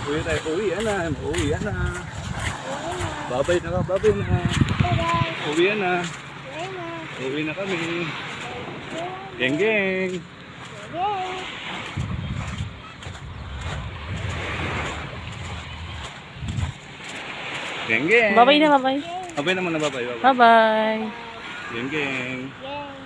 Uwi tayo, uwi na. Babay na. Uwi na. Uwi na kami. Geng geng. Geng geng. Babay na, babay. Babay naman na babay. Bye-bye. Geng geng. Yay.